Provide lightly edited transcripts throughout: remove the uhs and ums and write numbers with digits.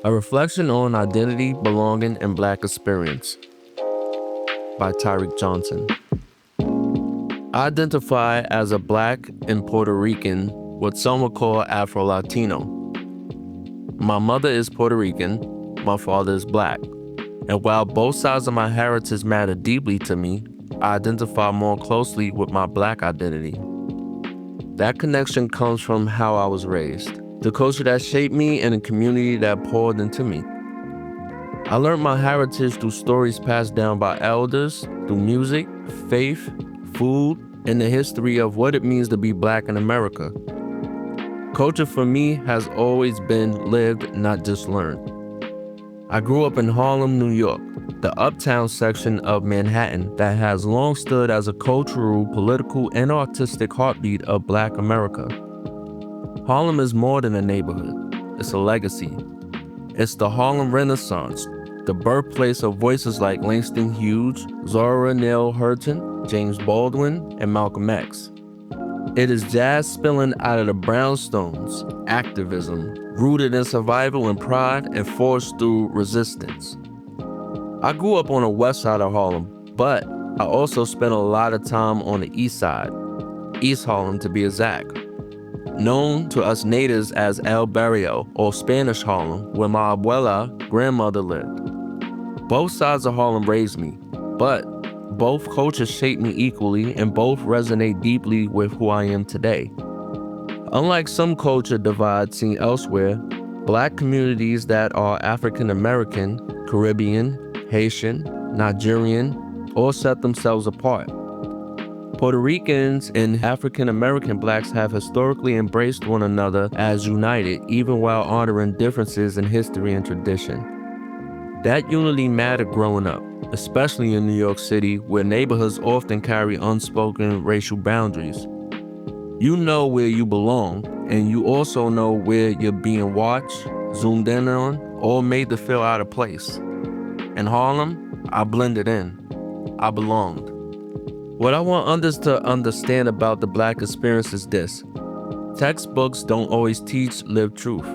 A Reflection on Identity, Belonging, and Black Experience by Tyrque Johnson. I identify as a Black and Puerto Rican, what some would call Afro-Latino. My mother is Puerto Rican, my father is Black. And while both sides of my heritage matter deeply to me, I identify more closely with my Black identity. That connection comes from how I was raised, the culture that shaped me, and the community that poured into me. I learned my heritage through stories passed down by elders, through music, faith, food, and the history of what it means to be Black in America. Culture for me has always been lived, not just learned. I grew up in Harlem, New York, the uptown section of Manhattan that has long stood as a cultural, political, and artistic heartbeat of Black America. Harlem is more than a neighborhood, it's a legacy. It's the Harlem Renaissance, the birthplace of voices like Langston Hughes, Zora Neale Hurston, James Baldwin, and Malcolm X. It is jazz spilling out of the brownstones, activism, rooted in survival and pride, and forged through resistance. I grew up on the west side of Harlem, but I also spent a lot of time on the east side, East Harlem to be exact. Known to us natives as El Barrio, or Spanish Harlem, where my abuela, grandmother, lived. Both sides of Harlem raised me, but both cultures shaped me equally and both resonate deeply with who I am today. Unlike some culture divides seen elsewhere, Black communities that are African American, Caribbean, Haitian, Nigerian, all set themselves apart. Puerto Ricans and African American Blacks have historically embraced one another as united, even while honoring differences in history and tradition. That unity mattered growing up, especially in New York City, where neighborhoods often carry unspoken racial boundaries. You know where you belong, and you also know where you're being watched, zoomed in on, or made to feel out of place. In Harlem, I blended in. I belonged. What I want others to understand about the Black experience is this: textbooks don't always teach lived truth.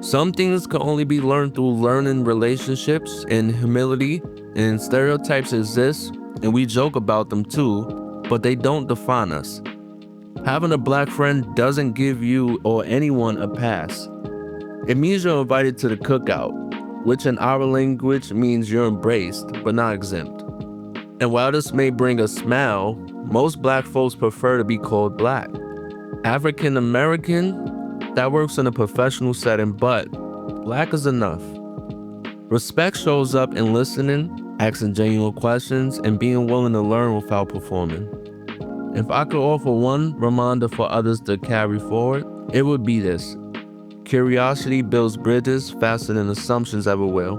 Some things can only be learned through learning relationships and humility, and stereotypes exist, and we joke about them too, but they don't define us. Having a Black friend doesn't give you or anyone a pass. It means you're invited to the cookout, which in our language means you're embraced, but not exempt. And while this may bring a smile, most Black folks prefer to be called Black. African American, that works in a professional setting, but Black is enough. Respect shows up in listening, asking genuine questions, and being willing to learn without performing. If I could offer one reminder for others to carry forward, it would be this: curiosity builds bridges faster than assumptions ever will.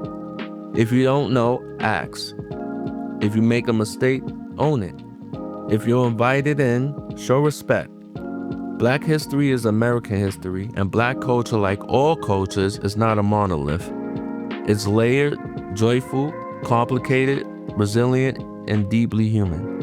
If you don't know, ask. If you make a mistake, own it. If you're invited in, show respect. Black history is American history, and Black culture, like all cultures, is not a monolith. It's layered, joyful, complicated, resilient, and deeply human.